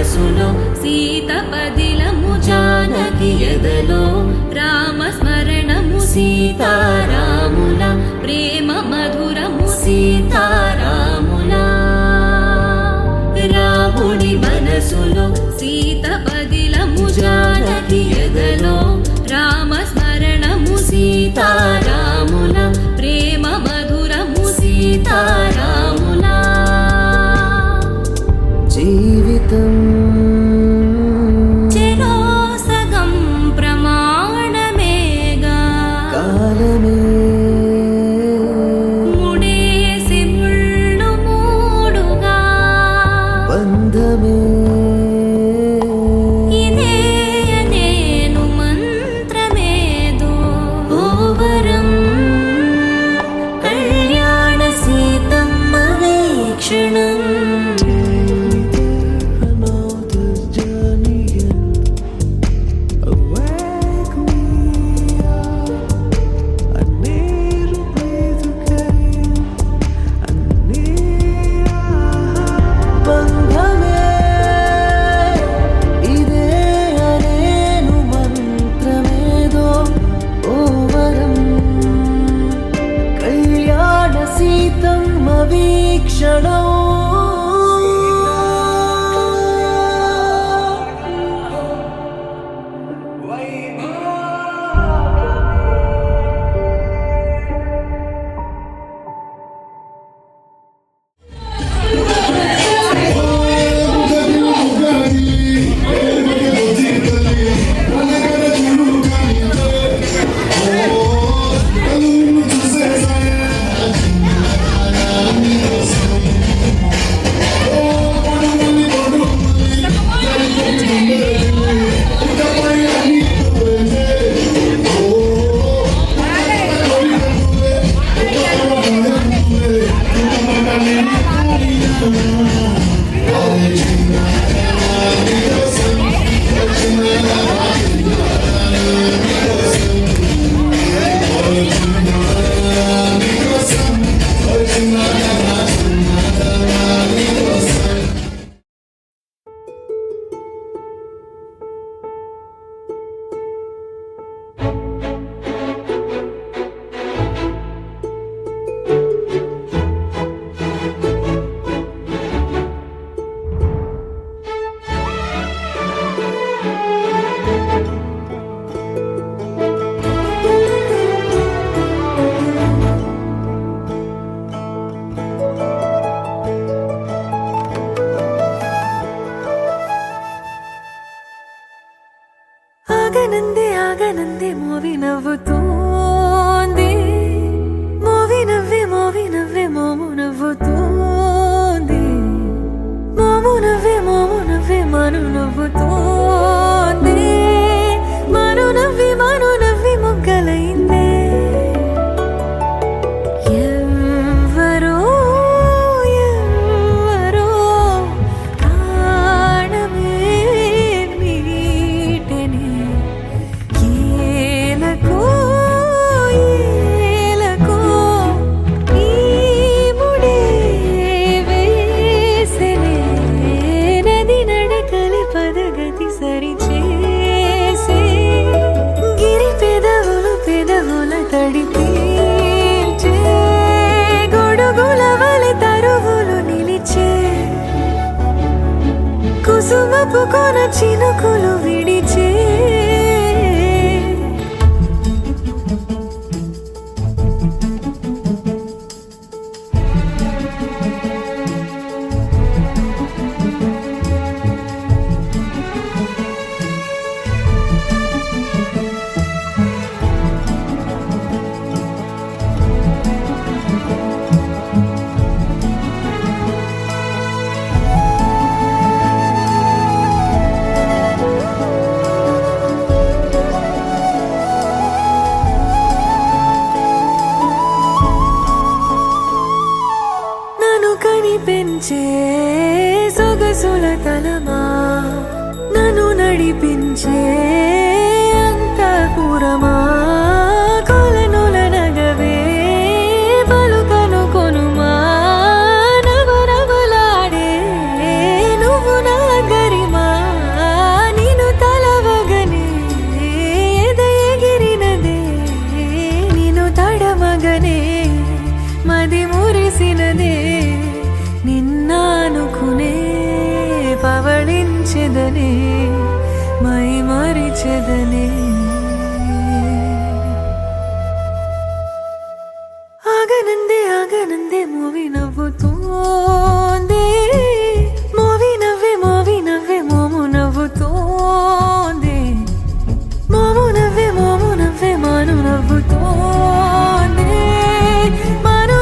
మనసులో సీత పదిలము జానకి ఎదలో రామస్మరణము సీతారాముల ప్రేమ మధురము సీతారాముల రాముడి మనసులో సీత పదిలము జానకి ఎదలో రామస్మరణము సీతారాముల ప్రేమ మధురము సీతారాముల జీవితం చెరో సగం ప్రమాణమేగా కాలమే ముడేసి ముళ్ళు మూడుగా బంధమే ఇదే నేను మంత్రమేదో ఓవరం కళ్యాణ సీతమ్మ వీక్షణం ఆగనందే మోవి నవ్వుతోంది మోవి నవ్వే మోము నవ్వుతోంది మోము నవ్వే మను నవ్వుతోంది మను నవ్వి మొగ్గలైందే ఎవ్వరో ప్రాణమే మీటెనే ఏలకో ఈ ముడే వేసెనే నది నడకలి పదగతి సరిచేసే గిరి పెదవుల తడిపి గొడుగుల వలె తరువులు నిలిచే కుసుమపు కొన చినుకులు విడిచే పెంచే సొగసుల తలమా నన్ను నడిపించే అంతఃపురమా కొలనుల నగవే పలుకను కొనుమా నవనవలాడే నువ్వు నా గరిమా కదనే ఆగనందే ఆగనందే మూవీ నవ్వుతోంది మూవీ నవ్వే మోము నవ్వుతోంది మోము నవ్వే మాను నవ్వుతోంది మాను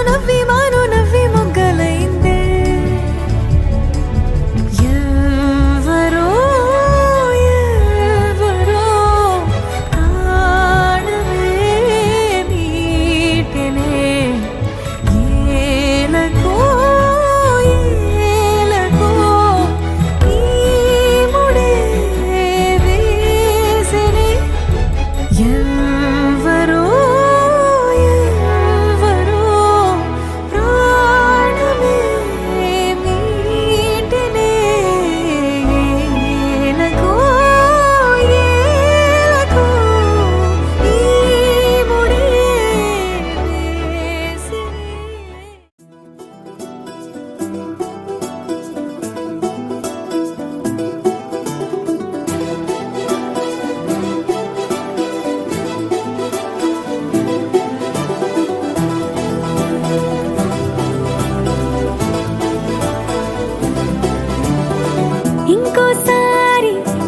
నవ్వి మొగ్గలైందే ఎవరో ఆడవే మీటనే ఏలకో ఈ ముడే వేసెనే ఎవరో ప్రాణమే మీటనే ఏలకో ఈ ముడే వేసెనే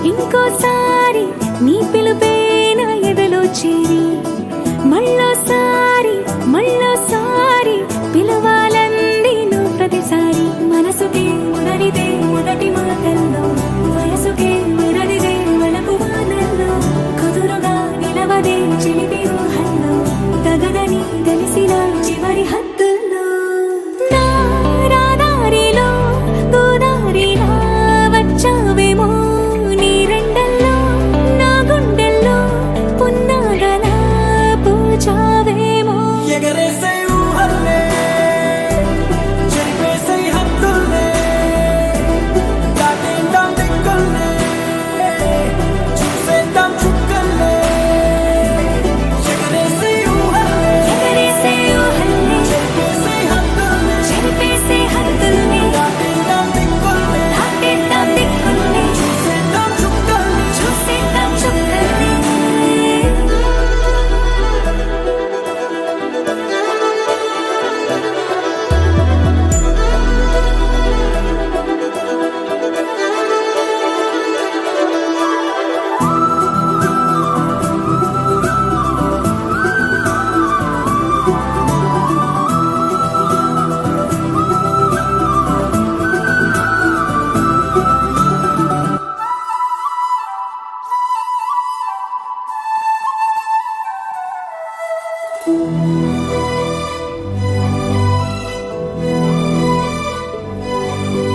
ఇంకోసారి నీ పిలుపే నా ఎదలో చేరి మళ్ళోసారి పిలవాలంది నువ్వు ప్రతిసారి మనసుకే మురడిదే మొదటి మాటల్లో వయసుకే మురడిదే వలపు వానల్లో కుదురుగా నిలవదే చిలిపి ఊహల్లో తగదని తెలిసిన చివరి హద్దుల్లో నా రాదారిలో గోదారిలా వచ్చావేమో నీ రెండల్లో నా గుండెల్లో పున్నాగలా పూచావేమో ఎగరేసే ఊహల్లే చెరిపేసే హద్దుల్లే దాటేద్దాం దిక్కుల్లే చూసేద్దాం చుక్కల్లే ఎగరేసే ఊహల్లే చెరిపేసే హద్దుల్లే దాటేద్దాం దిక్కుల్లే చూసేద్దాం చుక్కల్లే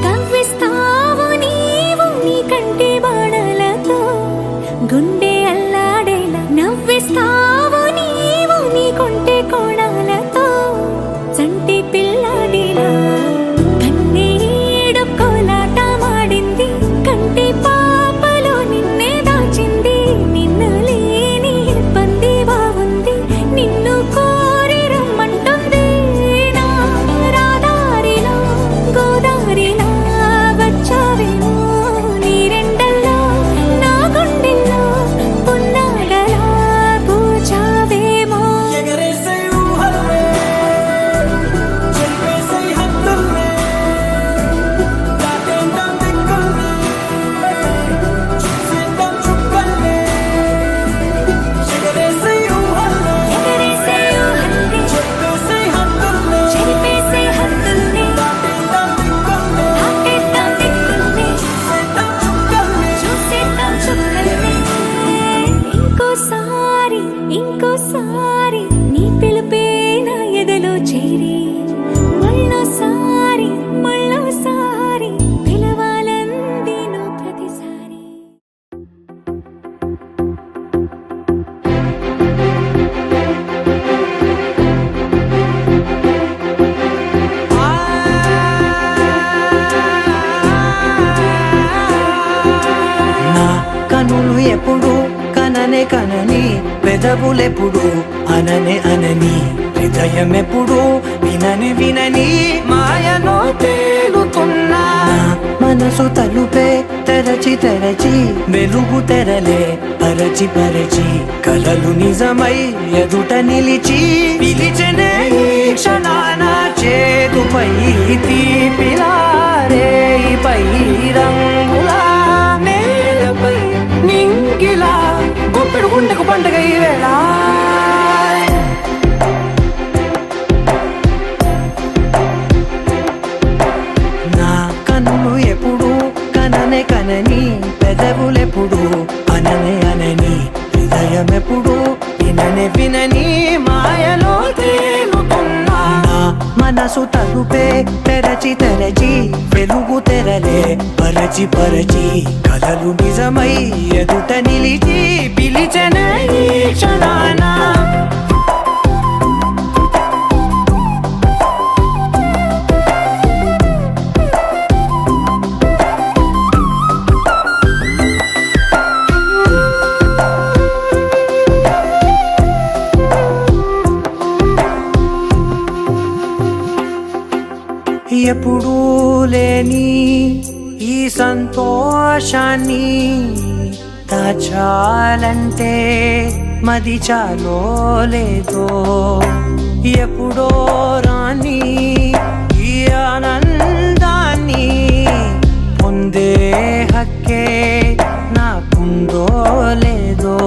కవ్విస్తావు నీవు నీ కంటి బాణలతో గుండె అల్లాడేలా నవ్విస్తావు నీవు నీ కొంటె కోణాలతో చంటి పిల్లాడిలా కన్నీడు కోలాట మాడింది కంటి పాపలో నిన్నే దాచింది నిన్ను లేని ఇబ్బంది బాగుంది నిన్ను కోరి రమ్మంటుంది నా రాదారిలో గోదారిలా వచ్చావేమో నీ రెండల్లో నా గుండెల్లో పున్నాగలా పూచావేమో ఎగరేసే ఊహల్లే చెరిపేసే హద్దుల్లే దాటేద్దాం దిక్కుల్లే చూసేద్దాం చుక్కల్లే ఎగరేసే ఊహల్లే చెరిపేసే హద్దుల్లే చెరిపేసే హద్దుల్ని దాటేద్దాం దిక్కుల్లే చూసేద్దాం చుక్కల్లే ఇంకోసారి నీ పిలుపే నా ఎదలో చేరి మళ్ళోసారి పిలవాలంది నువ్వు ప్రతిసారి నా కనులు ఎప్పుడు కననే కనని పెదవులెప్పుడు అనని హృదయం ఎప్పుడు వినని మాయలో తేలుతున్నా నా మనసు తలుపే తెరచి తెరచి వెలుగు తెరలే పరచి పరచి కలలు నిజమై ఎదుట నిలిచి పిలిచెనే ఈ క్షణాన చేతుపై తీపిలారే పై రంగులా నేలపై నింగిలా గుప్పెడు గుండెకు పండుగ ఈ వేళ నా కన్నులు ఎప్పుడు కననే కనని పెదవులెప్పుడు అననే అనని హృదయం ఎప్పుడు విననే వినని మాయలో తేలుతున్నా నా మనసు తలుపే తెరచి తెరచి వెలుగు తెరలే పరచి పరచి కలలు నిజమై ఎదుట నిలిచి పిలిచెనే ఈ క్షణాన ఎప్పుడూ లేని ఈ సంతోషాన్ని దాచాలంటే మది చాలో లేదో ఎప్పుడో రాని ఈ ఆనందాన్ని పొందే హక్కే నాకుందో లేదో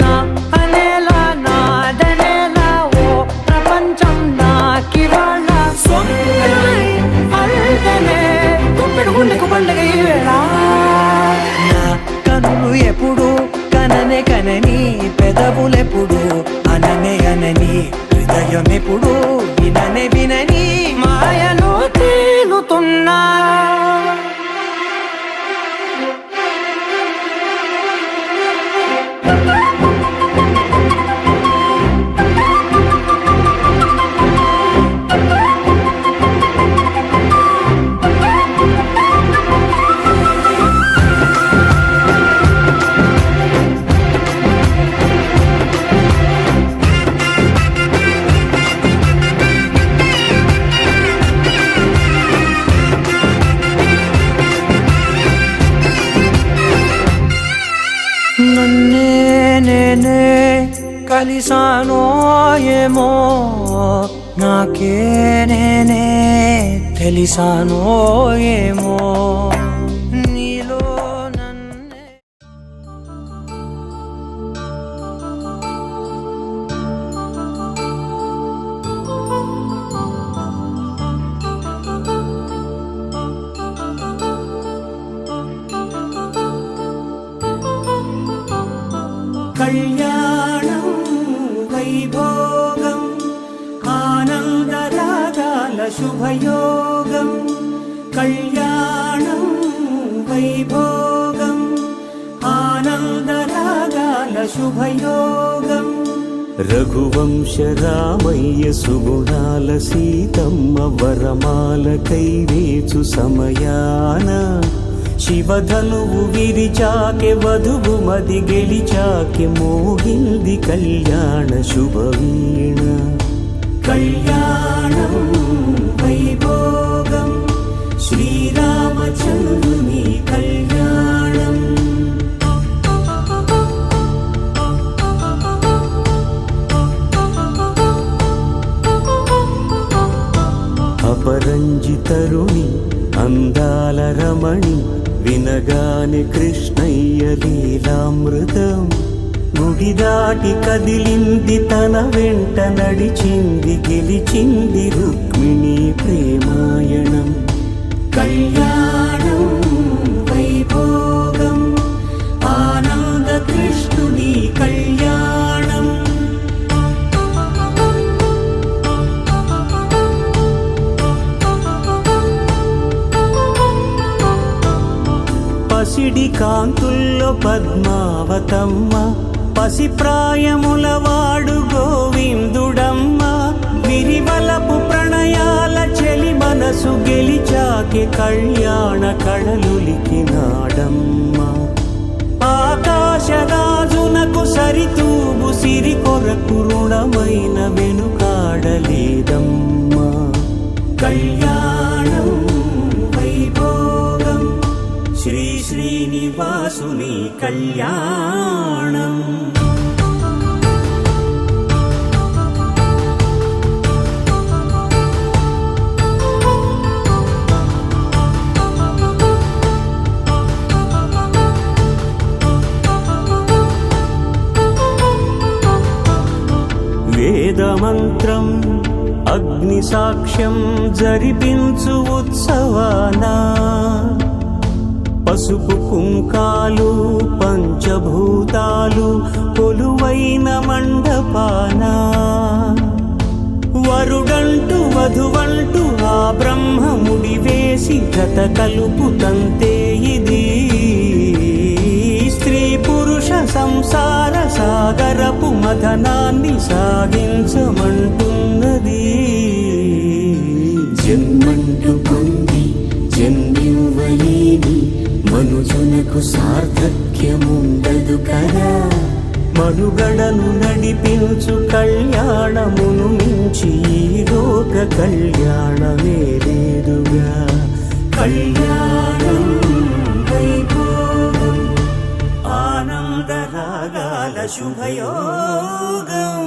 నా అనేలా నాదనేలా ఓ ప్రపంచం నాకివాళ గుండెకు పండుగ ఈ వేళ నా కనులు ఎప్పుడు కననే కనని పెదవులెప్పుడు అననే అనని హృదయం ఎప్పుడు విననే వినని మాయలో తేలుతున్నా నన్నే నేనే కలిసానో ఏమో నాకే నేనే తెలిసానో ఏమో నీలో నన్నే కళ్యాణం వైభోగం ఆనందరాగాల శుభయోగం కళ్యాణం వైభోగం ఆనందరాగాల శుభయోగం రఘువంశ రామయ్య సుగుణాల సీతమ్మ వరమాల కైవేచు సమయాన శివధనువు విరిచాకె వధువు మది గెలిచాకె మోగింది కళ్యాణ శుభవీణ కళ్యాణం వైభోగం శ్రీరామచంద్రుని కళ్యాణం అపరంజితరుణి అందాల రమణి వినగానే కృష్ణయ్య లీలామృతం గుడి దాటి కదిలింది తన వెంట నడిచింది గెలిచింది రుక్మిణి ప్రేమాయణం కళ్యాణం వైభోగం ఆనంద కృష్ణుని కళ్యాణం పసిడి కాంతుల్లో పద్మావతమ్మ పసిప్రాయముల వాడు గోవిందుడమ్మ విరివలపు ప్రణయాల చెలి మనసు గెలిచాకె కళ్యాణ కళలులికినాడమ్మ ఆకాశరాజునకు సరితూబు సిరి కొరకు రుణమైన వెనుకాడలేదమ్మా కళ్యాణం వైభోగం కళ్యాణం. వేదమంత్రం అగ్ని సాక్ష్యం జరిపించు ఉత్సవాన పసుపు కుంకాలు పంచభూతాలు కొలువైన మండపాన వరుడంటూ వధువంటూ ఆ బ్రహ్మముడి వేసి జత కలుపుతంతే ఇది స్త్రీ పురుష సంసార సాగరపు మథనాన్ని సాగించమంటున్నది. జన్మంటూ పొంది జన్మివ్వలేని మనుజునకు సార్థక్యముండదు కదా. మనుగడను నడిపించు కళ్యాణమును మించి ఈ లోక కళ్యాణమే లేదుగా. కళ్యాణం వైభోగం ఆనందరాగాల శుభయోగం.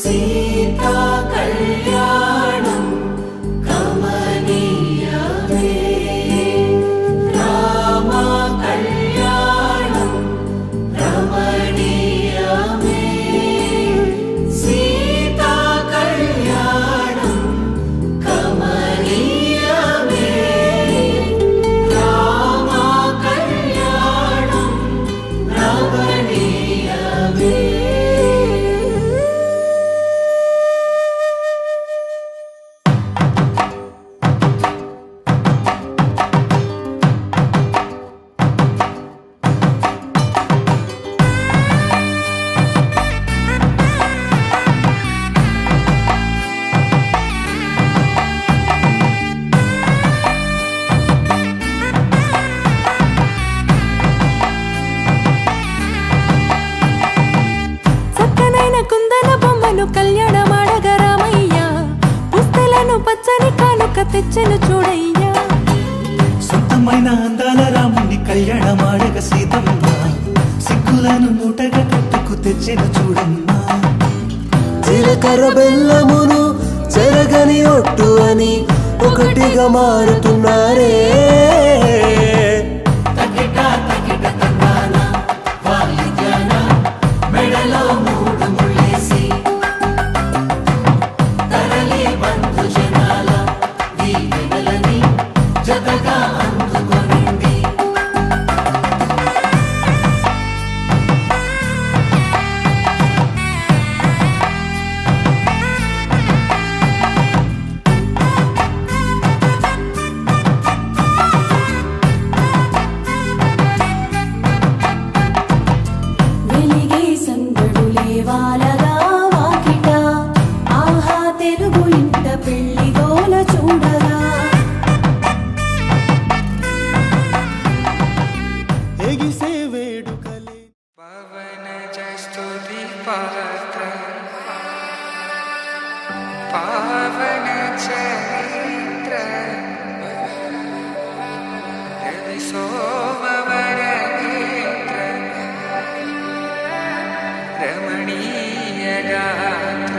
సీతా కళ్యాణం కమనీయమే, రామ కళ్యాణం రమణీయమే. సీతా కళ్యాణం కమనీయమే, రామ కళ్యాణం రమణీయమే. చక్కనైన కుందన బొమ్మను కళ్యాణమాడగరామయ్య, పుస్తలను పచ్చని కానుక తెచ్చెను చూడయ్యా. సొంతమైన అందాల రాముని కళ్యాణమాడగ సీతమ్మ, సిగ్గులను మూటగా కట్టుకు తెచ్చిన చూడమ్మా. జీలకర్ర బెల్లమును చెరగని ఒట్టు అని ఒకటిగా మారుతున్నారే. మెడలో మూడు ముళ్ళేసి తరలి బంధు జనాల దీవెనలని జతగా అందుకొనింది. వెలిగే సందడు లేవాలగా వాకిట, ఆహా తెలుగు ఇంట పెళ్లి గోల చూడగా. ఎగిసే వేడుకలే పవన జస్తుతి పాత్ర పావన చరిత్ర రవి సోమవర నేత్ర రమణీయ గాత్ర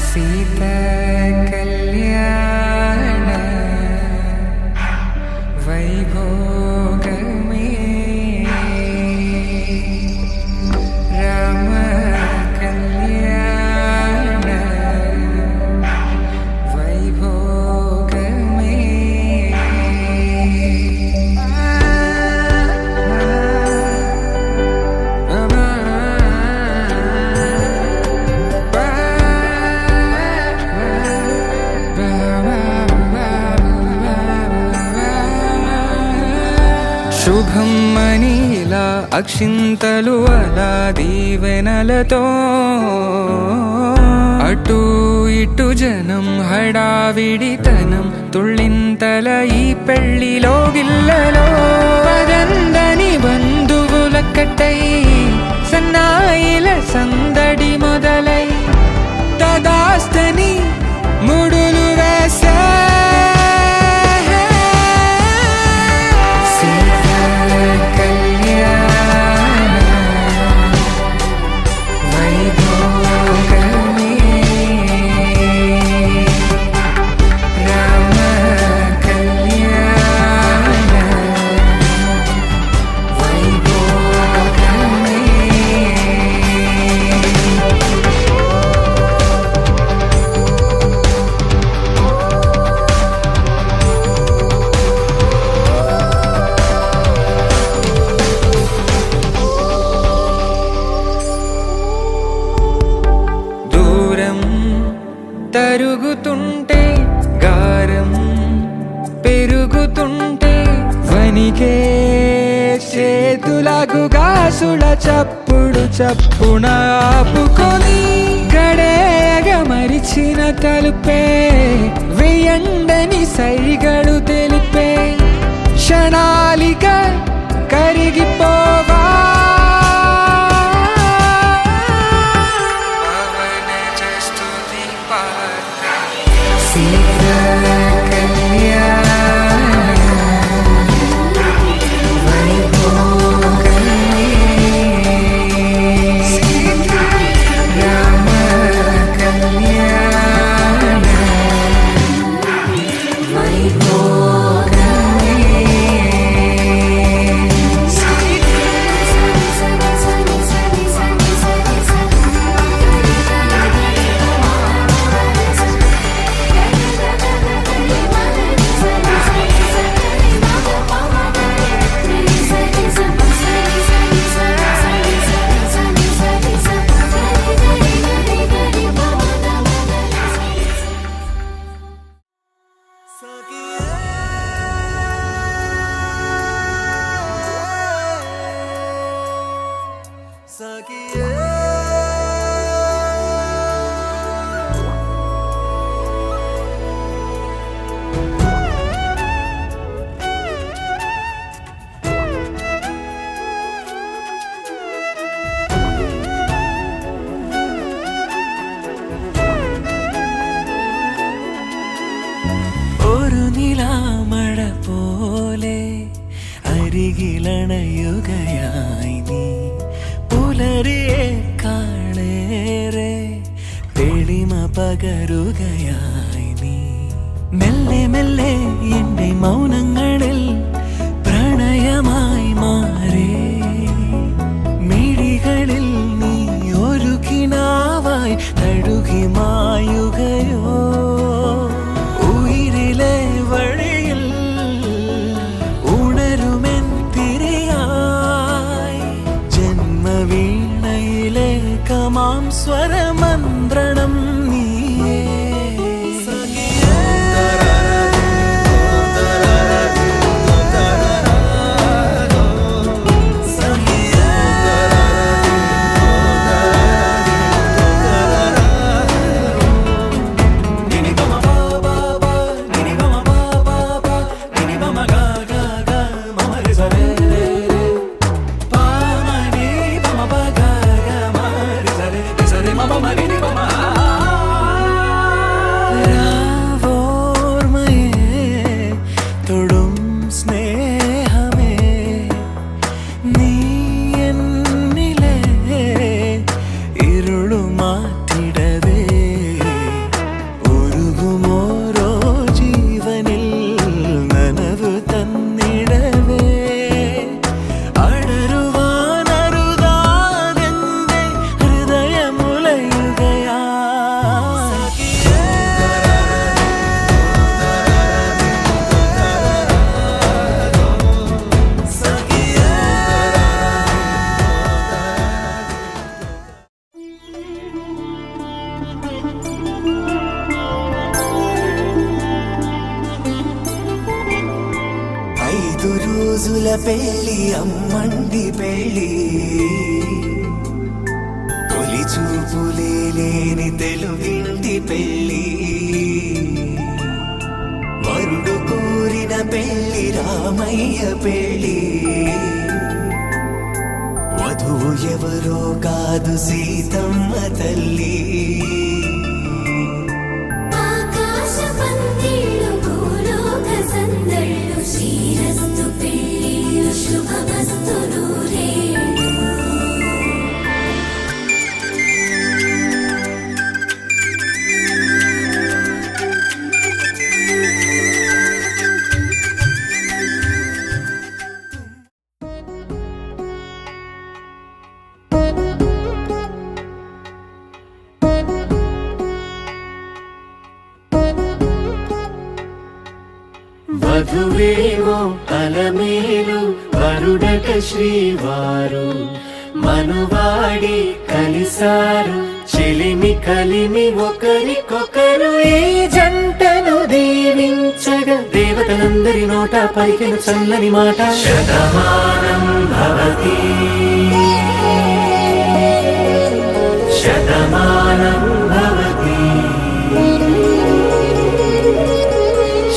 సీతా కళ్యాణ వైభోగమే రామ కళ్యాణ వైభోగమే. శుభం మనీ అలా అక్షింతలు అలా దీవెనలతో అటు ఇటు జనం హడావిడితనం తుళ్ళింతల ఈ పెళ్లిలో గిల్లలో పదందని బంధువులక్కటై సన్నాయిల సందడి మొదలై తదాస్తని ముడులు వేసే తరుగుతుంటే గారం పెరుగుతుంటే వనికే చేతులకు గాసుల చప్పుడు చప్పున ఆపుకొని గడేగ మరిచిన తలుపే వెయ్యండని సైగడు తెలిపే క్షణాలిక కరిగిపోవా അരികിലണയുകയായി നീ പുലരിയെ കാണേറെ തെളിമ പകരുകയായി നീ മെല്ലെ മെല്ലെ എന്റെ മൗനങ്ങളിൽ പ്രണയമായി മാറി മിഴികളിൽ നീ ഒരു കിനാവായി തഴുകി മായുകയോ ഉയിരിലെ വഴിയിൽ ഉണരുമെൻ തിരിയായി ജന്മവീണയിലെ കമാം സ്വരമന്ത്രണം നീയേ 5 రోజుల పెళ్ళి అమ్మండి పెళ్ళి తొలి చూపులే లేని తెలుగింటి పెళ్ళి వరుడు కోరిన పెళ్ళి రామయ్య పెళ్ళి వధువు ఎవరో కాదు సీతమ్మ తల్లి ఆకాశ పందిళ్ళు భూలోక సందళ్ళు శ్రీరస్తు పెళ్ళిళ్ళు శుభమస్తు నూరేళ్ళు వధువేవో అలమేలు వరుడట శ్రీవారు మనువాడి కలిసారు చెలిమి కలిమి ఒకరికొకరు ఈ జంటను దీవించగా దేవతలందరి నోట పలికిన చల్లని మాట శతమానం భవతి శతమానం భవతి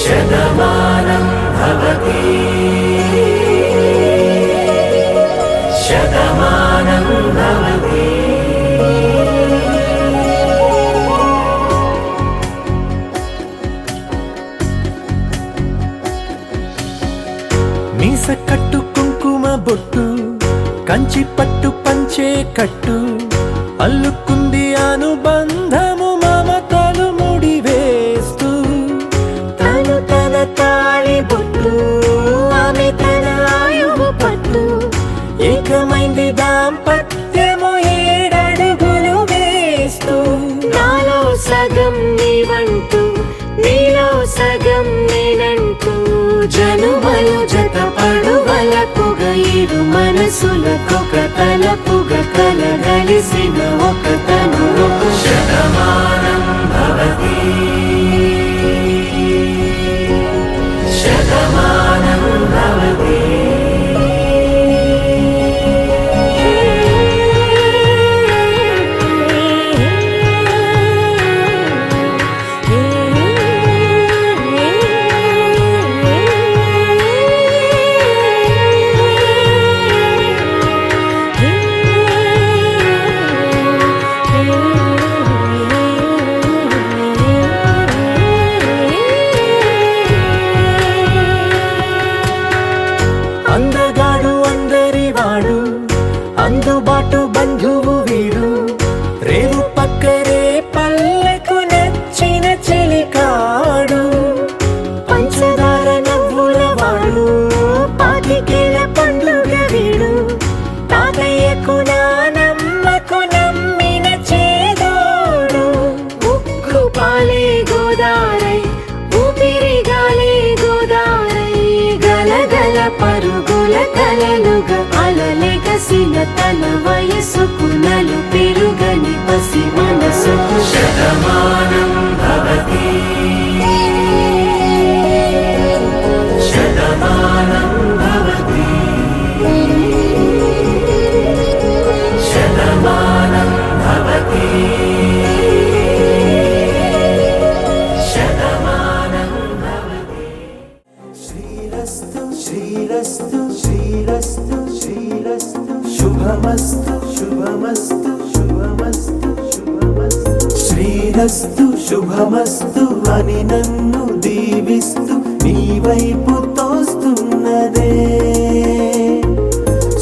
శతమానం భవతి శతమానం భవతి మీస కట్టు కుంకుమ బొట్టు కంచి పట్టు పంచే కట్టు అల్లుకుంది అనుబంధము మమతలు ముడివేస్తూ తను తన తాళి బొట్టు ఆమె తన ఆయువు పట్టు ఏకమైంది దాంపత్యము 7 అడుగులు వేస్తూ నాలో సగం నీవంటూ నీలో సగం నేనంటూ జనుమలు జత పడువలపుగ ఇరు మనసులకొక తలపుగ కలగలిసిన ఒక తను శతమానం భవతి శతమానం భవతి అందగాడు అందరివాడు అందుబాటు బంధువు వీడు రేవు పక్కరే పల్లెకు నచ్చిన చెలికాడు పంచదార నవ్వుల వాడు పాతికేల పండుగ వీడు తాతయ్యకు నానమ్మకు నమ్మిన చేదోడు ఉక్కు పాలే గోదారై ఊపిరి గాలే గోదారై గలగల పరుగుల కలలుగా అలలెగసిన తన వయసుకు నలు పెరుగని పసి మనసుకు శతమానం భవతి శతమానం భవతి శతమానం భవతి శతమానం భవతి శ్రీరస్తు శ్రీరస్తు శ్రీరస్తు శ్రీరస్తు శుభమస్తు శుభమస్తు శుభమస్తు శుభమస్తు శ్రీరస్తు శుభమస్తు అని నన్ను దీవిస్తూ నీ వైపు తోస్తున్నదే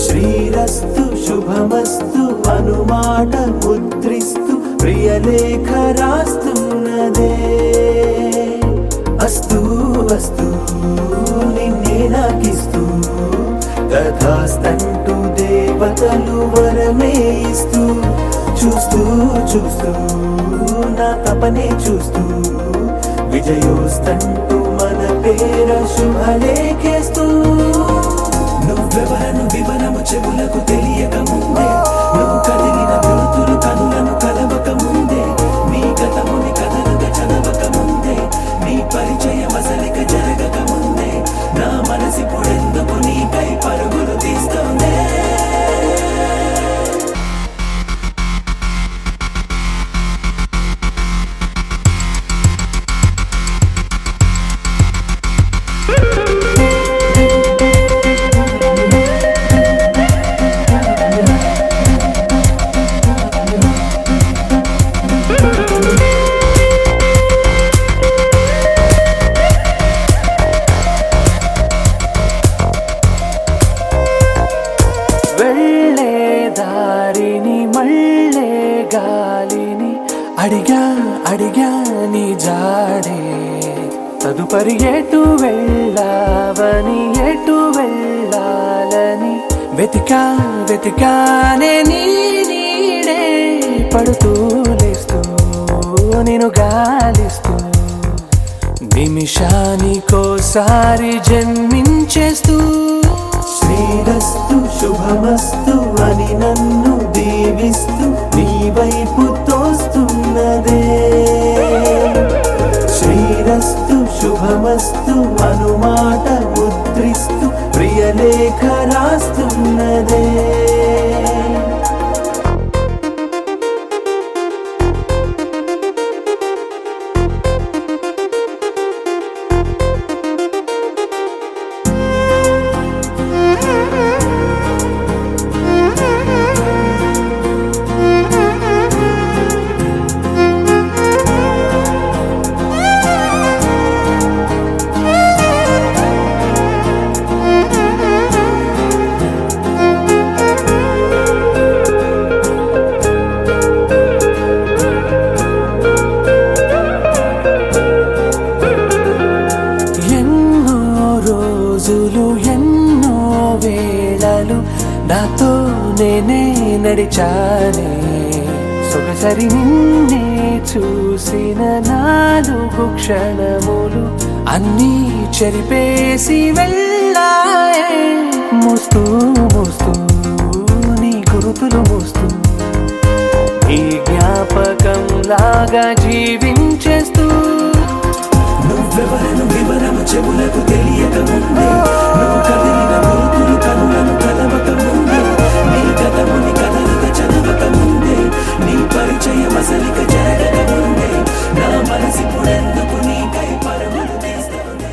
శ్రీరస్తు శుభమస్తు అనుమాట ముద్రిస్తూ ప్రియలేఖ రాస్తున్నదే అస్తు అస్తు నిన్నే నాకిస్తూ తథాస్తంటూ దేవతలు వరమే ఇస్తూ చూస్తూ చూస్తూ నా తపనే చూస్తూ విజయోస్తంటూ మన పేర శుభలేఖేస్తూ నువ్వెవరను వివరము చెవులకు తెలియక ముందే నువ్వు కదిలిన గుర్తులు కనులను కలవక ముందే నీ గతముని కథలుగా చదవక ముందే నీ పరిచయం అసలిక జరగక ముందే నా మనసిప్పుడెందో అడిగా అడిగా నీ జాడే తదుపరి ఎటు వెళ్ళావని ఎటు వెళ్ళాలని వెతికా వెతికానే నీ నీడే పడుతూ లేస్తూ నేను గాలిస్తూ నిమిషానికోసారి జన్మించేస్తూ శ్రీరస్తు శుభమస్తు అని నన్ను దీవిస్తూ నీ వైపు తోస్తున్నదే శ్రీరస్తు శుభమస్తు అనుమాట ముద్రిస్తూ ప్రియలేఖ రాస్తున్నదే ఎన్నో వేళలు నాతో నేనే నడిచానే సొగసరి నిన్నే చూసిన 4 క్షణములు అన్నీ చెరిపేసి వెళ్ళాయే మోస్తూ మోస్తూ నీ గురుతులు మోస్తూ ఈ జ్ఞాపకం లాగా జీవించేస్తూ నువ్వెవరను వివరము చెవులకు తెలియక ముందే నువ్వు కదిలిన గురుతులు కనులను కలవక ముందే నీ గతముని కథలుగా చదవక ముందే నీ పరిచయం అసలిక జరగక ముందే నా మనసిప్పుడెందుకు నీకై పరములు తీస్తుంది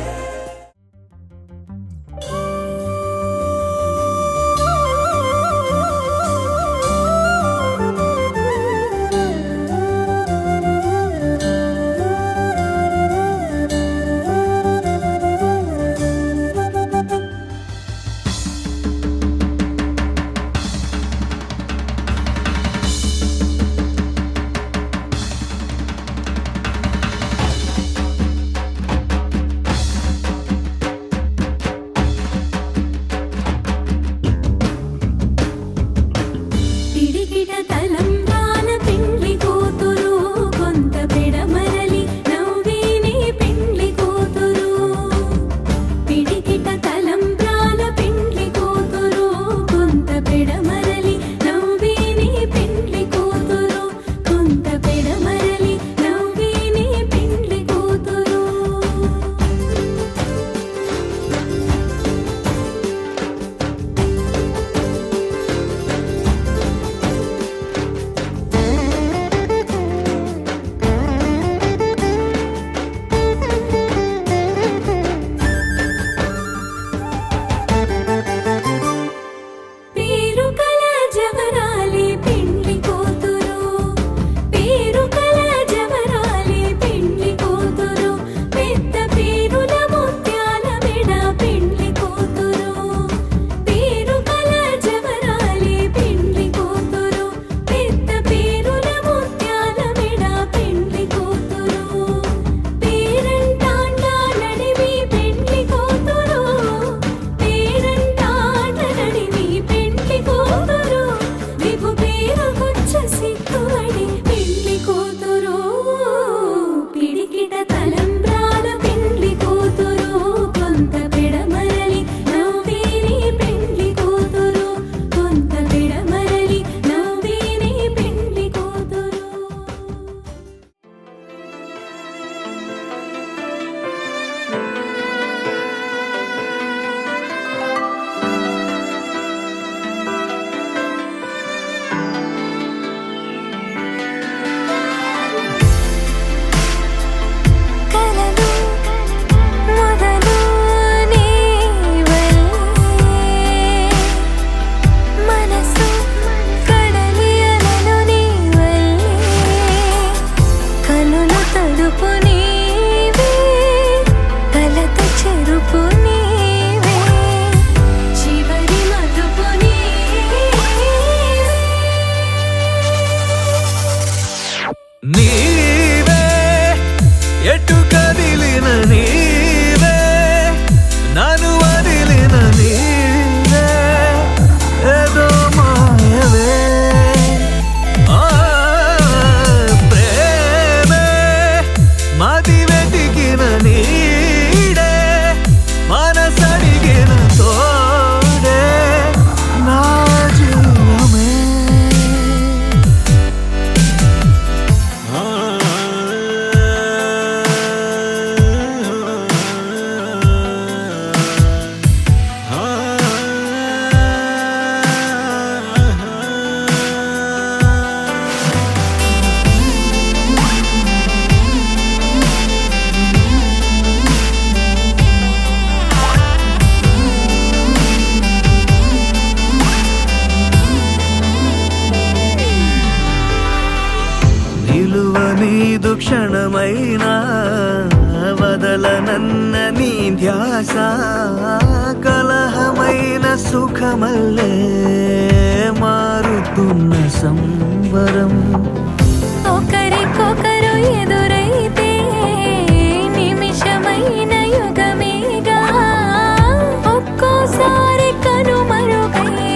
క్షణమైనా వదలనన్న నీ ధ్యాస కలహమైన సుఖమల్లే మారుతున్న సంబరం ఒకరికొకరు ఎదురైతే నిమిషమైన యుగమేగా ఒక్కోసారి కనుమరుగై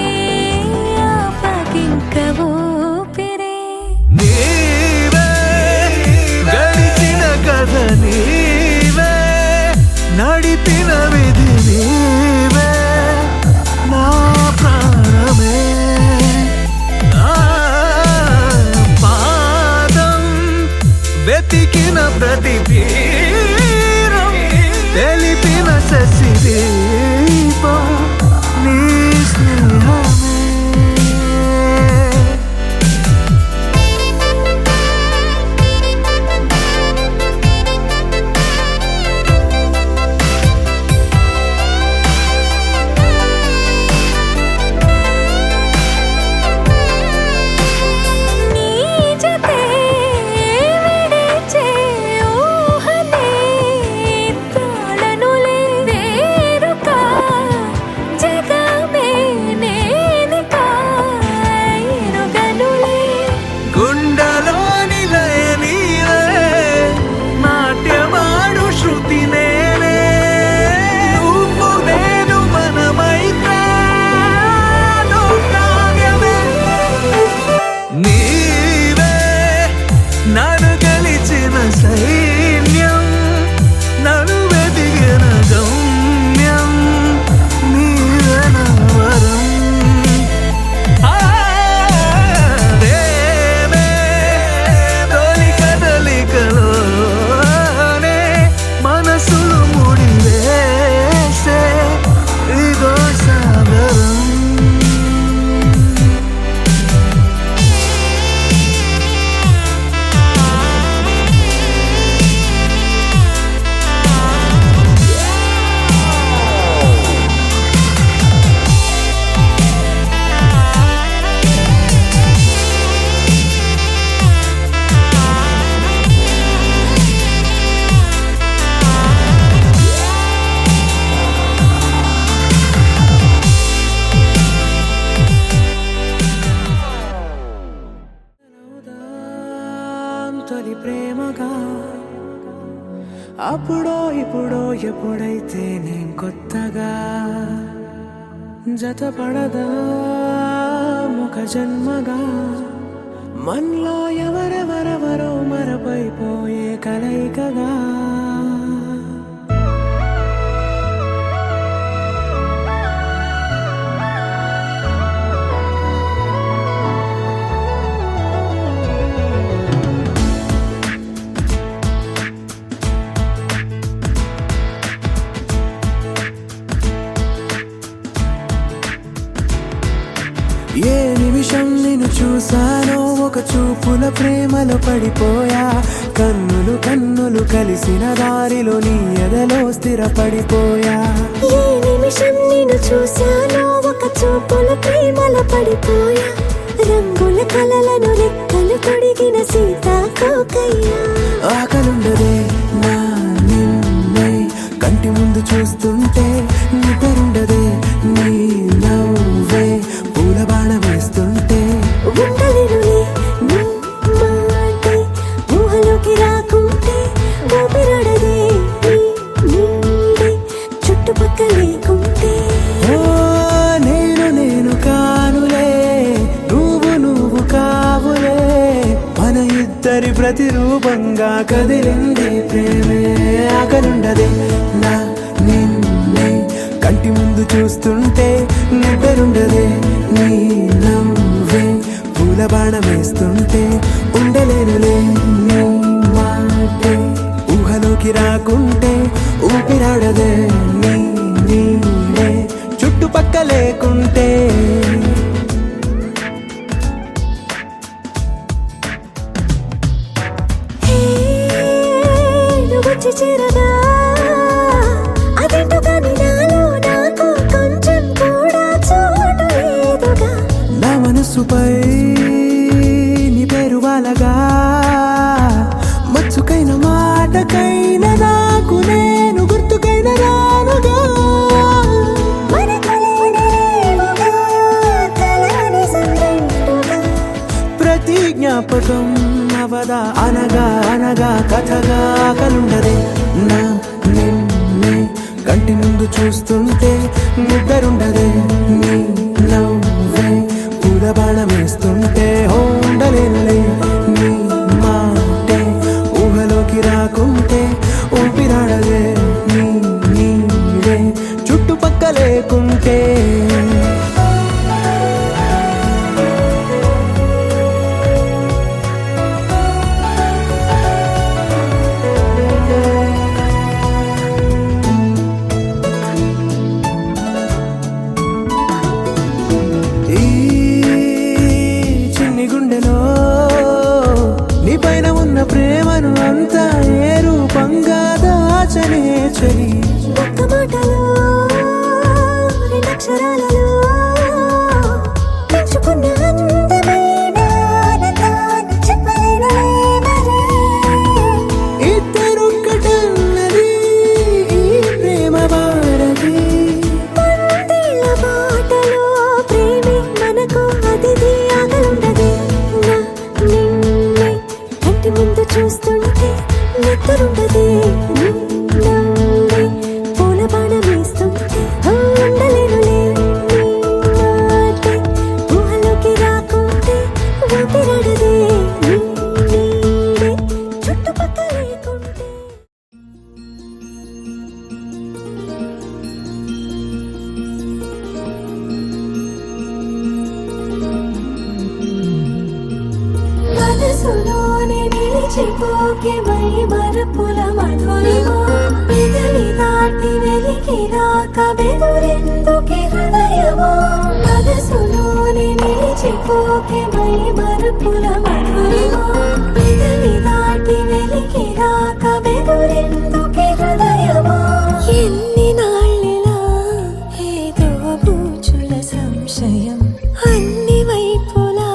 ఆపకింక ఊపిరే నీవే గడిచిన కథ నీవే నడిపిన విధి నీవే నా ప్రాణమే పాదం వెతికిన ప్రతి తీరం తెలిపిన శశిదీపం నీ స్నేహమే నీ జతే విడిచే ఊహనే తాళనులే వేరుక జగమే నేనిక ఎరుగనులే గుండెలోని లయ నీవే నాట్యమాడు శృతి నేనే నువ్వు నేను మనమైతే అదో కావ్యమే నీవే నన్ను గెలిచిన సైన్యం నన్ను వెదిగిన గమ్యం నీవే నా వరం దేవే తొలి కదలికలోనే మనసులు ముడివేసే ఇదో సాగరం తొలి ప్రేమగా అప్పుడో ఇప్పుడో ఎప్పుడైతే నేను కొత్తగా జతపడదా ముఖ జన్మగా మనలో ఎవరెవరెవరో మరపైపోయే కలయికగా ఏ నిమిషం నిన్ను చూసానో ఒక చూపుల ప్రేమలో పడిపోయా కన్నులు కన్నులు కలిసిన దారిలో నీ ఎదలో స్థిరపడిపోయా ఏ నిమిషం నిన్ను చూశానో ఒక చూపుల ప్రేమలో పడిపోయా రంగుల కలలను రెక్కలు తొడిగిన సీతాకోకయ్యా ఆకలుండదే నా నిన్నే కంటి ముందు చూస్తుంటే నిద్రుండదే నీ నవ్వే పూల బాణ వేస్తుంటే ఉండలేనులే నీ మాటే ఊహలోకి రాకుంటే ఊపిరాడదే నీ నీడే చుట్టుపక్కల లేకుంటే ఓ నేను కానులే నువ్వు కావులే మన ఇద్దరి ప్రతిరూపంగా కదిలింది ప్రేమే ఆకలుండదే నా నిన్నే కంటి ముందు చూస్తుంటే నిద్రుండదే నీ నవ్వే పూల బాణ వేస్తుంటే ఉండలేనులే నీ మాటే ఊహలోకి రాకుంటే ఊపిరాడదే నీ నీడే చుట్టుపక్క లేకుంటే హే నువ్వు వచ్చి చేరగా అదేంటో కానీ నాలో నాకు కొంచెం కూడా చోటు లేదుగా నా మనసుపై నీ పేరు వాలగా మచ్చుక చూస్తుంటే నిద్రుండదే నీ నవ్వే పూల బాణం వేస్తుంటే ఉండలేనులే నీ మాటే ఊహలోకి రాకుంటే ఊపిరాడదే నీ నీడే చుట్టుపక్క లేకుంటే ప్రేమను అంతా ఏ రూపంగా దాచనే చలి ఒక్క మాటలో రెండక్షరాలలో పెంచుకున్న అందమైన ఆనందాన్ని చెప్పలేనులే మరి. ఇద్దరొక్కటన్నది ఈ ప్రేమ భారతి వందేళ్ల బాటలో ప్రేమే మనకు అతిథి ఆగలుండదు. నా నిన్నే కంటి ముందు చూస్తుంటే నిద్రుండదే నీ నవ్వే పూల బాణం వేస్తుంటే ఉండలేనులే నీ మాటే ఊహలోకి రాకుంటే ఊపిరాడదే నీ నీడే చుట్టుపక్క లేకుంటే. మనసులోనే నిలిచిపోకే మై మరపుల మధురిమా పెదవి దాటి వెలికి రాక బెదురెందుకే హృదయమా. మనసులోనే నిలిచిపోకే మై మరపుల మధురిమా పెదవి దాటి వెలికి రాక బెదురెందుకే హృదయమా. ఎన్ని నాళ్ళిలా ఏదో బూచుల సంశయం అన్ని వైపులా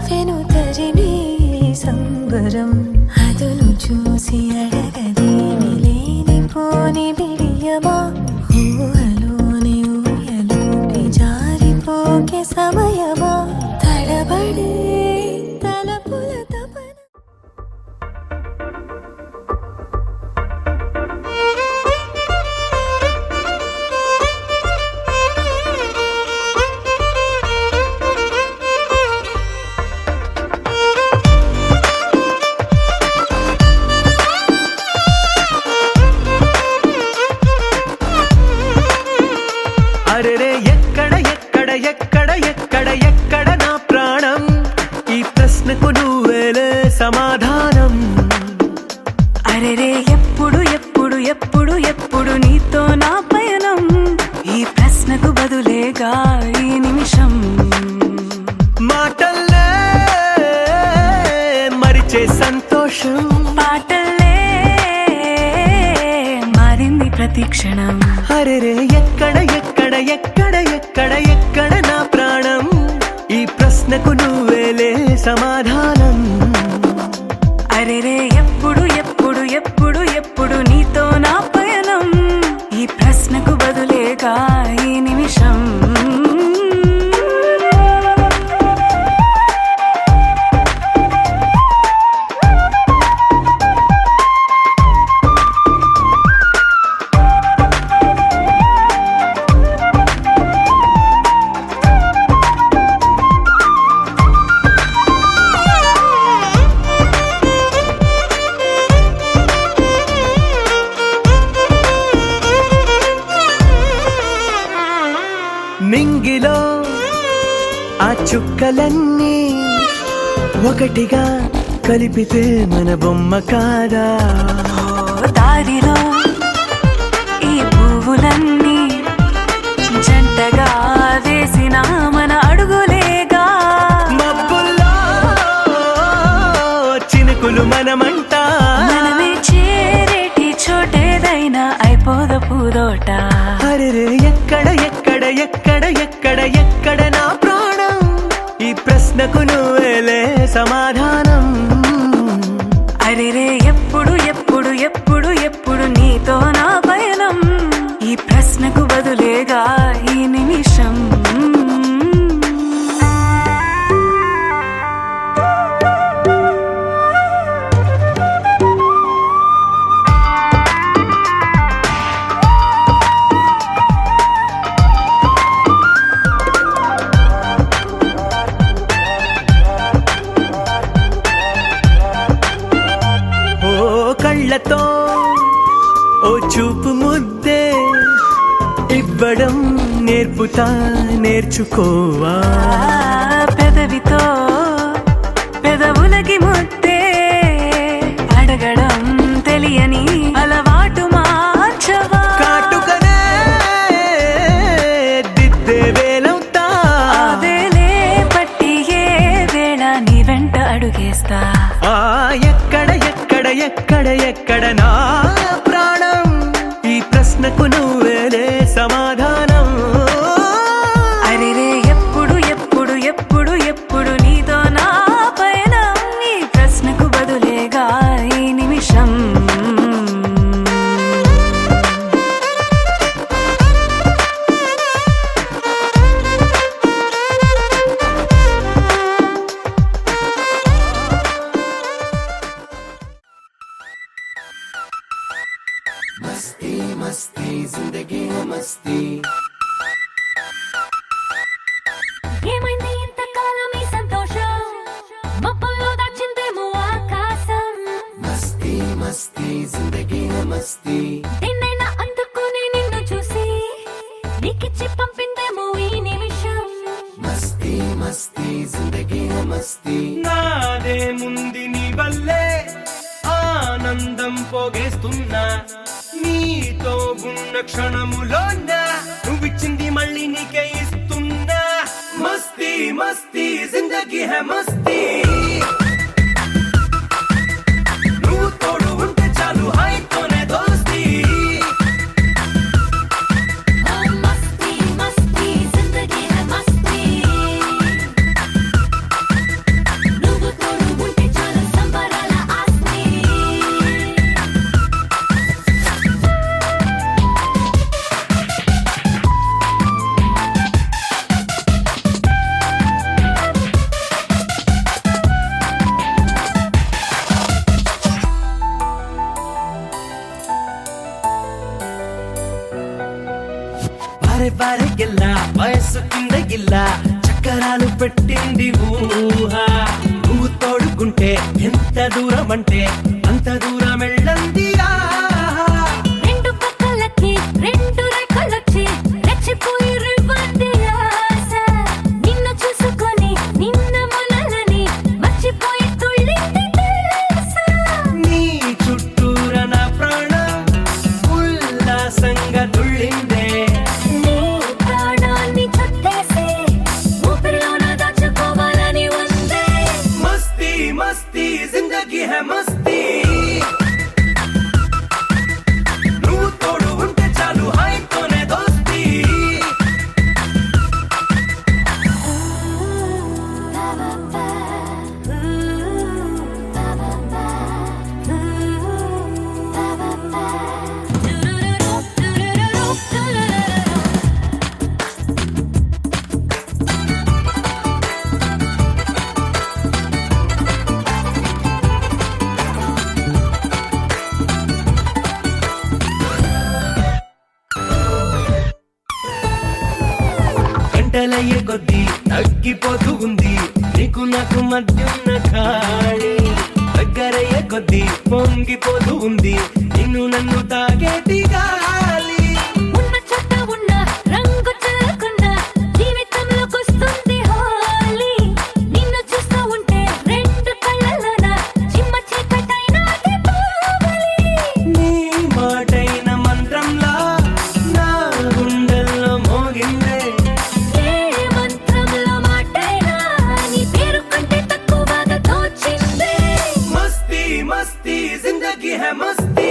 వెనుతరినే సంబరం అదును చూసి అడగదేమి లేనిపోని బిడియమా ఊహలోని ఊయలోకి జారిపోకే సమయమా తడబడే తలపుల తపన. అరెరే ఎక్కడ ఎక్కడ ఎక్కడ ఎక్కడ ఎక్కడ నా ప్రాణం ఈ ప్రశ్నకు నువ్వేలే సమాధానం. అరెరే ఎప్పుడు ఎప్పుడు ఎప్పుడు ఎప్పుడు నీతో నా పయనం ఈ ప్రశ్నకు బదులేగా ఈ నిమిషం. మాటల్లే మరిచే సంతోషం పాటల్లే మారింది ప్రతి క్షణం. అరెరే ఎక్కడ ఎక్కడ ఎక్కడ ఎక్కడ ఎక్కడ నా ప్రాణం ఈ ప్రశ్నకు నువ్వేలే సమాధానం. అరెరే ఎప్పుడు ఎప్పుడు ఎప్పుడు ఎప్పుడు నీతో నా పయనం ఈ ప్రశ్నకు బదులేగా ఈ నిమిషం. నింగిలో ఆ చుక్కలన్నీ ఒకటిగా కలిపితే మన బొమ్మ కాదా. దారిలో ఈ పువ్వులన్నీ జంటగా వేసిన మన అడుగులేగా. మబ్బుల్లో చినుకులు మనమంట మనమే చేరేటి చోటేదైనా అయిపోదు పూదోట. అరెరే ఎక్కడ ఎక్కడ ఎక్కడ ఎక్కడ ఎక్కడ నా ప్రాణం ఈ ప్రశ్నకు నువ్వేలే సమాధానం. అరెరే ఎప్పుడు ఎప్పుడు ఎప్పుడు ఎప్పుడు నీతో నా పయనం ఈ ప్రశ్నకు బదులేగా ఈ నిమిషం. ఇవ్వడం నేర్పుతా నేర్చుకోవా పెదవితో పెదవులకి ముద్దే అడగడం తెలియని అలవాటు మార్చవా కాటుకనే దిద్దే వేలవుతా వేలే పట్టి ఏ వేళ నీ వెంట అడుగేస్తా ఆ ఎక్కడ ఎక్కడ ఎక్కడ ఎక్కడ నా ప్రాణం ఈ ప్రశ్నకు నువ్వేలే సమాధానం అరెరే ఎప్పుడు ఎప్పుడు ఎప్పుడు ఎప్పుడు నీతో నా పయనం ఈ ప్రశ్నకు బదులేగా ఈ నిమిషం మస్తీ మస్తీ జిందగీ మస్తీ ఏమైంది ఇంతకాలం ఈ సంతోషం మబ్బుల్లో దాచిందేమో ఆకాశం మస్తీ మస్తీ జిందగీ మస్తీ నిన్నైనా అందుకుని నిన్ను చూసి నీకిచ్చి పంపిందేమో ఈ నిమిషం మస్తీ మస్తీ జిందగీ మస్తీ నాదే ముంది నీ వల్లే ఆనందం పోగేస్తున్నా నీతో ఉన్న క్షణములోన నువ్విచ్చింది మళ్ళీ నీకే ఇస్తున్నా మస్తీ మస్తీ జిందగీ హై మస్తీ నువ్వు తోడు ఉంటే చాలు హాయితోనే దోస్తీ మస్తీ మస్తీ జిందగీ హై మస్తీ నువ్వు తోడు ఉంటే చాలు సంబరాల ఆస్తి బారే బారే గిల్లా వయస్సు కింద గిల్లా చక్కరాలు పెట్టింది ఊహ నువ్వు తోడుకుంటే ఎంత దూరం అంటే అంత దూరం వెళ్ళంది రెండు పక్కలకి రెండు రెక్కలొచ్చి రెచ్చిపోయి రివ్వండి ఆశ నిన్ను చూసుకొని నిన్న మొనలని మర్చిపోయి తుళ్ళింది తెలుసా నీ చుట్టూర నా ప్రాణం ఉల్లాసంగా తుళ్ళిందే నీ ప్రాణాన్ని చుట్టేసి ఊపిరిలోన దాచుకోవాలని ఉందే మస్తీ మస్తీ జిందగీ హై మస్తీ నువ్వు తోడు ఉంటే చాలు హాయితోనే దోస్తీ గంటలయ్యే కొద్దీ తగ్గిపోతూ ఉంది నీకు నాకు మధ్యున్న ఖాళీ దగ్గరయ్యే కొద్దీ పొంగిపోతూ ఉంది నిన్ను నన్ను తాగేటి గాలి ఉన్న చోట ఉన్న రంగు చెల్లకుండా జీవితంలోకొస్తుంది హోలీ నిన్ను చూస్తూ ఉంటే రెండు కళ్ళలోన చిమ్మ చీకటైనా పోవాలి నీ మాటైన మంత్రంలా నా గుండెల్లో మోగిందే ఏ మంత్రంలో మాటైనా నీ పేరు కంటే తక్కువగా తోచిందే మస్తీ మస్తీ జిందగీ హై మస్తీ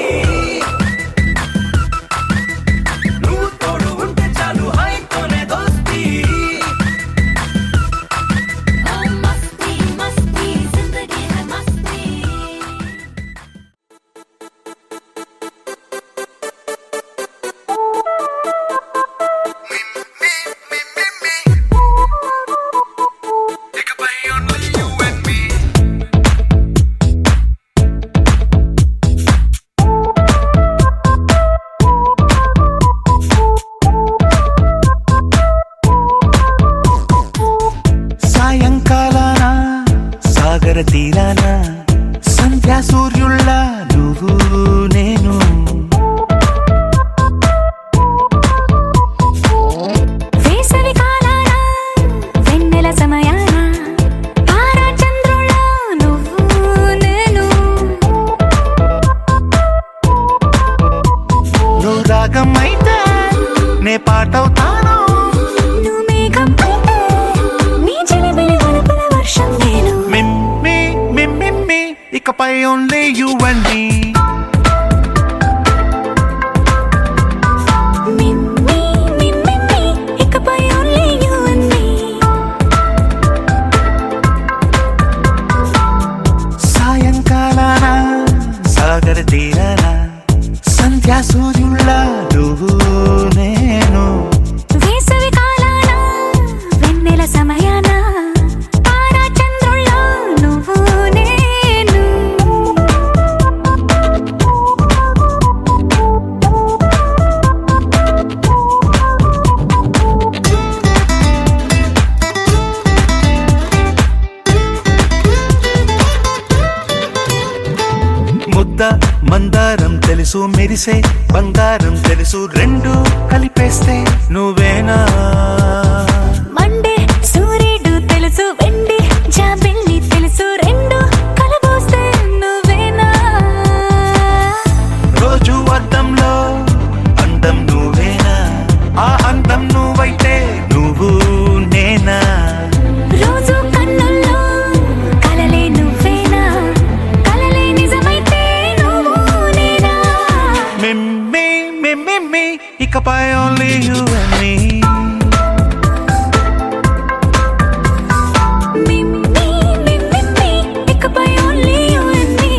నే పాటవుతాను. నువ్వు మేఘం అయితే నీ చిలిపిలి వలపుల వర్షం నేను. మిమ్మి మిమ్మి ఇకపై ఓన్లీ యు అండ్ మీ. ఇకపై ఓన్లీ యు అండ్ మీ. సాయంకాలాన సాగర తీరాన సంధ్యా సూర్యుళ్ళ నువ్వు నేను. వేసవి కాలాన వెన్నెల సమయాన తారా చంద్రుళ్ళ నువ్వు నేను. ముద్ద మందారం తెలుసు, మెరిసే బంగారం తెలుసు, రెండు కలిపేస్తే నువ్వేనా. మండే సూర్యుడు తెలుసు, వెండి జాబిల్లి తెలుసు, రెండు కలబోస్తే నువ్వేనా. రోజు అద్దంలో అందం నువ్వేనా, ఆ అందం నువ్వైతే నువ్వు నేనా. రోజు కన్నుల్లో కలలే నువ్వేనా, కలలే నిజమైతే నువ్వు నేనా. మిమ్మి మిమ్మి ఇకపై ఓన్లీ యు అండ్ మీ. మిమ్మి ఇకపై ఓన్లీ యు అండ్ మీ.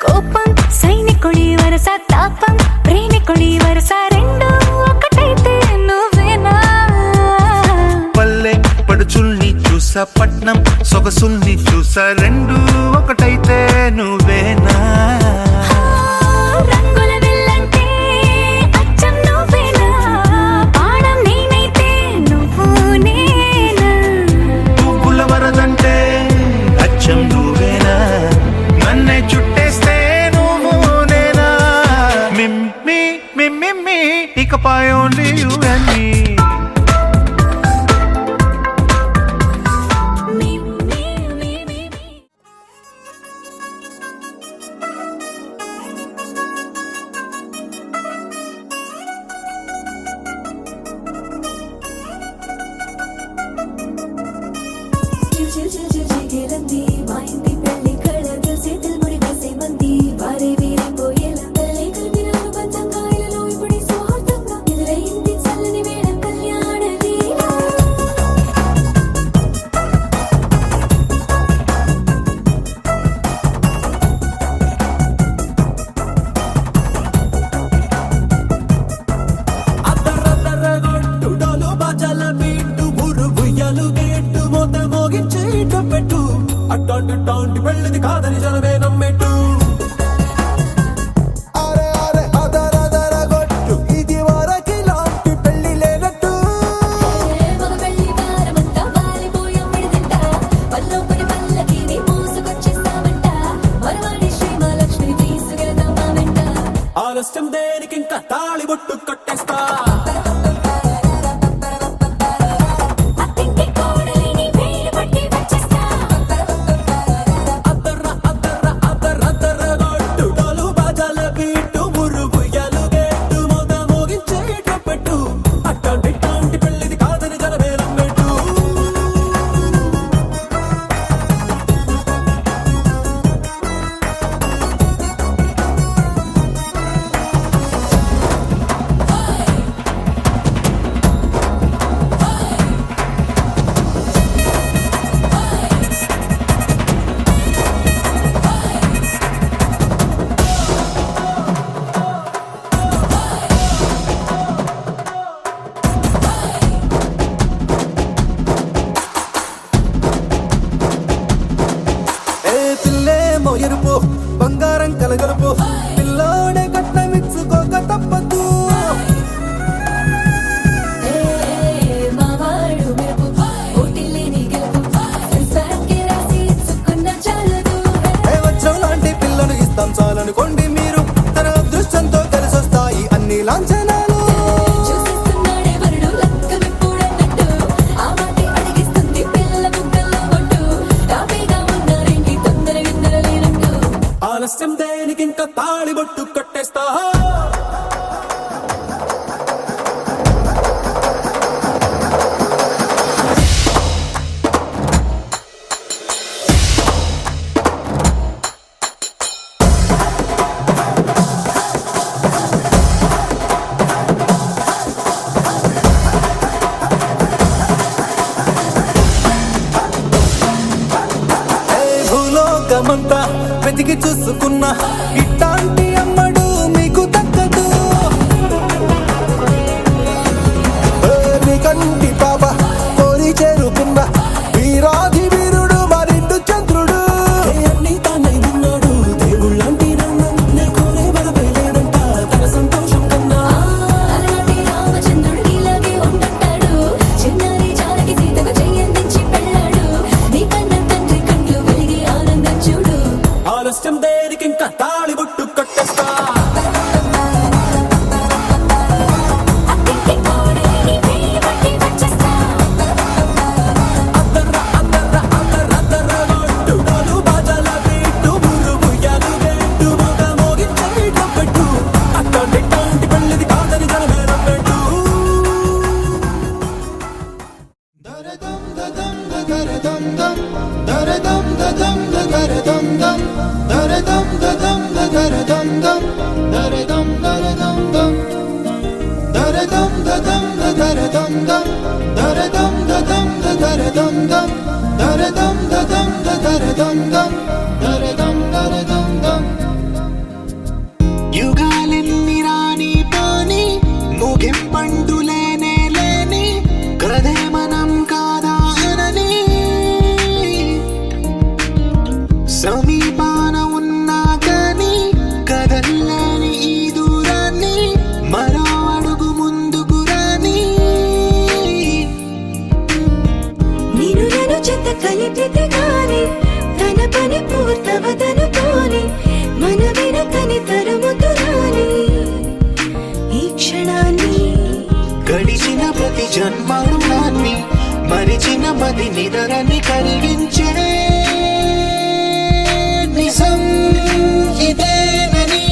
కోపం సైనికుడి వరస, తాపం ప్రేమికుడి వరస, రెండు ఒకటైతే నువ్వేనా. పల్లె పడుచుల్ని చూసా, పట్నం సొగసుల్ని చూసా, రెండు ఒకటైతే నువ్వేనా. రంగుల విల్లంటే అచ్చం నువ్వేనా, బాణం నేనైతే నువ్వు నేనా. పువ్వుల వరదంటే అచ్చం నువ్వేనా, నన్నే చుట్టేస్తే నువ్వు నేనా. మిమ్మి మిమ్మి ఇకపై ఓన్లీ యు అండ్ మీ. చిగిరంది మా ఇంటి పెళ్లి కళగా చేతులు ముడి వేసే మంది వారే వీరిపోయేలా తల్లి కలిపిన పంచంగాయలలో ఇప్పుడు సౌహార్దంగా ఎదురైంది చల్లని వేళ కళ్యాణ లీల. అద్దరద్దరగొట్టుడోలు బాజాల బీటు ఊరు ఉయ్యాలు గేట్టు మోత మోగించే పెట్టు అట్టాంటి టాంటి పెళ్ళిది కాదని జనమే నమ్మెట్టు. అరే అరే అదరదరగొట్టు ఇది వరకి లాంటి పెళ్లి లేనట్టు. మగ పెళ్లి వారమంతా వాలిపోయాం విడిదింట, పల్లోపడి పల్లకిని మోసుకొచ్చేస్తామంట, మరవాడి శ్రీమహాలక్ష్మిని తీసుకెళ్దాం మా వెంట. ఆలస్యం దేనికి ఇంకా తాళి బొట్టు కొట్టేస్తా. అత్తింటి కోడలిని వేలు పట్టి వచ్చేస్తా. అద్దరద్దరగొట్టుడోలు బాజాల బీటు ఊరు ఉయ్యాలు గేట్టు మోత మోగించే పెట్టు అట్టాంటి టాంటి పెళ్ళిది కాదని జనమే నమ్మెట్టు. ఎరుపు బంగారం కలగలుపు పిల్లోడే కట్నమిచ్చుకోక తప్పదు. మా వాడు లోకమంతా వెతికి చూసుకున్నా ఇట్లాంటి అమ్మడు మీకు దక్కదు. నీ కంటి పాప కోరి చేరుకున్న వీరాధి వీరుడు మరిండు చంద్రుడు. అన్ని తానై ఉన్నాడు దేవుళ్ళంటి నన్ను నే కోరే వరవేలేడంట తన సంతోషం కన్నా. అలాంటి రామచంద్రుడు నీలాగే ఉంటుంటాడు. చిన్నారి జానకి సీతకు చెయ్యందించి పెళ్ళాడు. నీ కన్న తండ్రి కండ్లు వెలిగి ఆనందం చూడు. ఆలస్యం దేనికి ఇంకా తాళి బుట్టు కట్టేస్తా. అత్తింటి కోడలిని వేయి పట్టి వచ్చేస్తా. అద్దర్ర అద్దర్ర అద్దర్ర అద్దర్ర కొట్టు డోలు బాజాల బీటు బురుబు యాలుగెట్టు మొగ మోగించేట పెట్టు. అట్లాంటి పెళ్ళిది కాదని జనమేరం పెట్టు. యుగాలెన్ని రాని పాని ముగింపండు లేనే లేని కదే మనం కాదా అనని సమీపాన ఉన్నా కానీ కదల్లేని ఈ దూరాన్ని మరో అడుగు ముందుకు రాని. నేను నన్ను చెత్త కలిపితే గాని తన పని పూర్తవదనుకోని మన వెనకని తరుముతురాని ఈ క్షణాన్ని. గడిచిన ప్రతి జన్మరుణాన్ని మరిచిన మది నిదరని కరిగించే నిజం ఇదేనని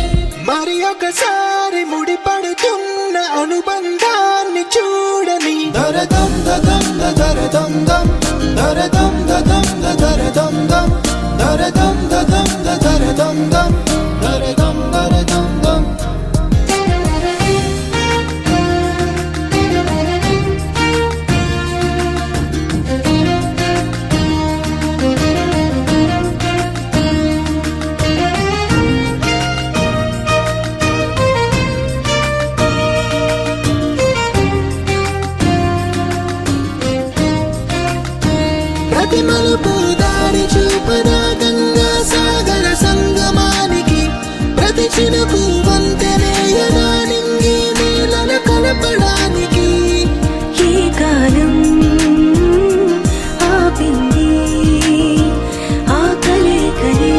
మరి ఒకసారి ముడిపడుతున్న అనుబంధాన్ని చూడని. దరదం దదం దరదం దం దరదం దదం దరదం దం దరదం దదం దరదం దం దరదం దరదం దం. ప్రతి మలుపు దారి చూపదా గంగా సాగర సంగమానికి. ప్రతి చినుకు వంతెనేయదా నింగి నేలన కలపడానికి. ఈ కాలం ఆపింది ఆ కలయికని.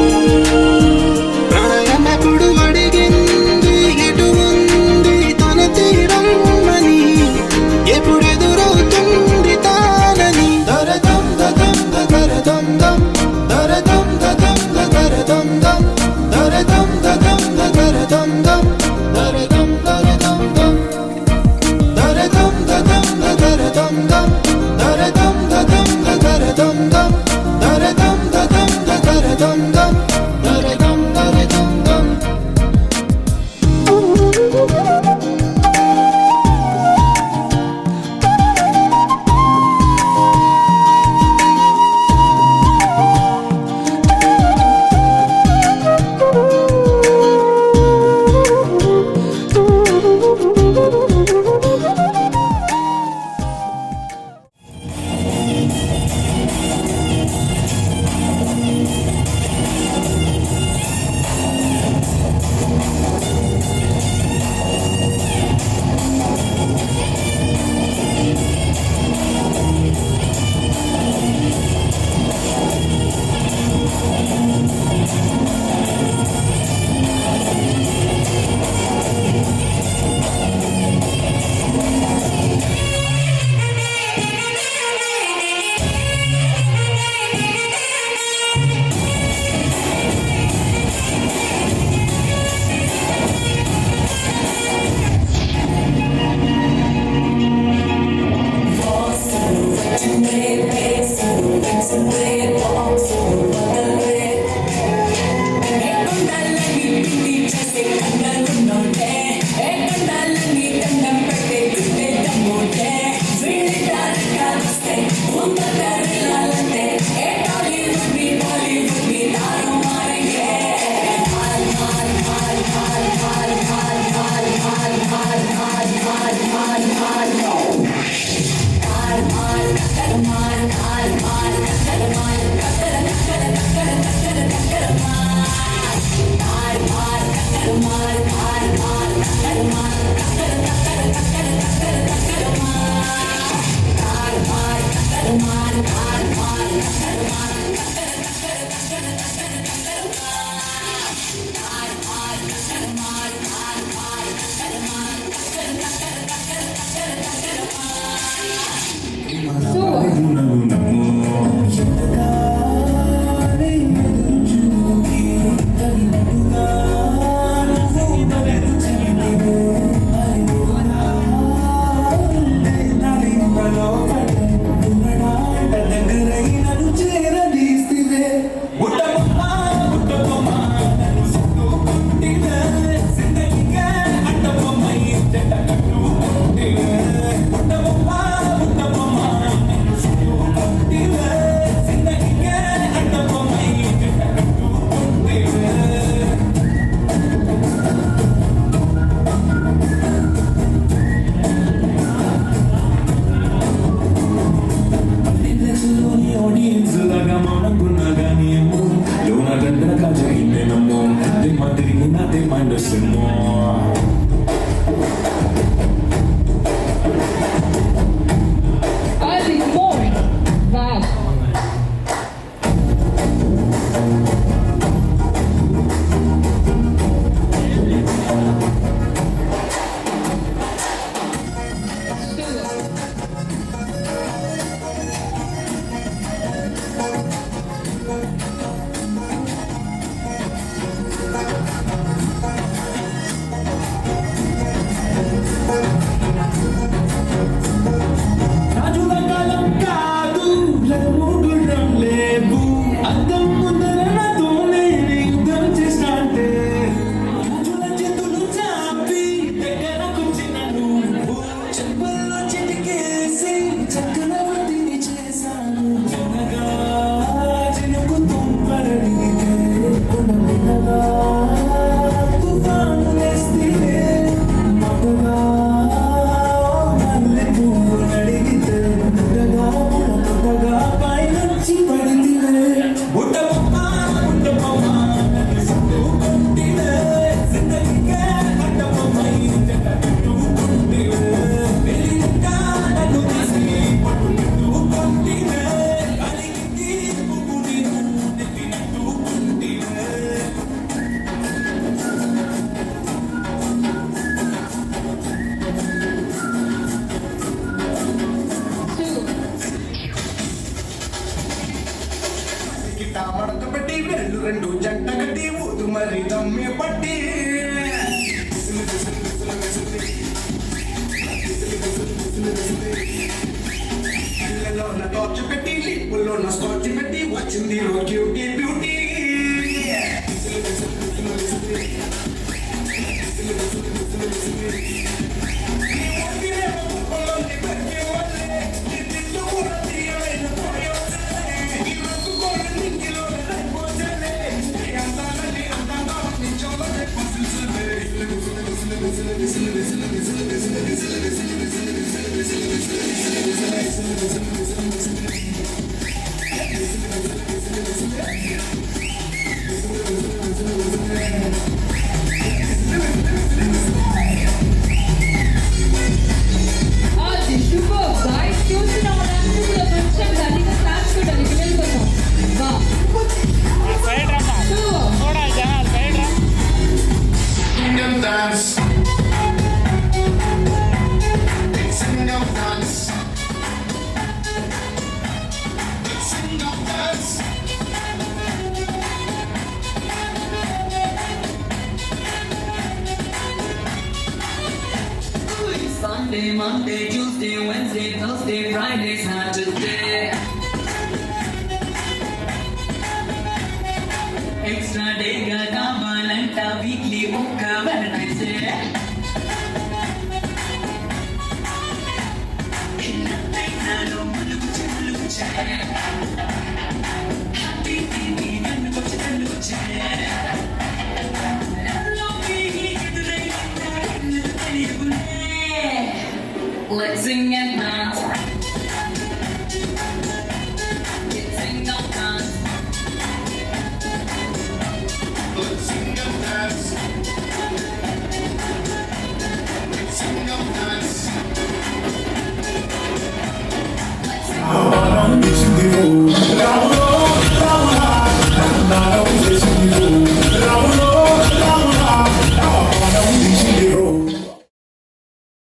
ప్రాయమప్పుడు అడిగింది ఎటు ఉంది తన తీరం అని. ఎప్పుడెదురవుతుంది తానని. దరదం దదం దరదం దం దరదం దదం దరదం దం దరదం దదం దరదం దం దరదం దరదం దం దరదం దదం దరదం దం దరదం దదం దరదం దం దరదం దదం దరదం దం దరదం దరదం దం. Hey, Sunday, Monday, Tuesday, Wednesday, Thursday, Friday, Saturday. Extra day ga kavalanta weekly okka Wednesday. Nalo mulugu che. Happy baby, nanu che. Let's sing and dance. Sing and dance Singam dance.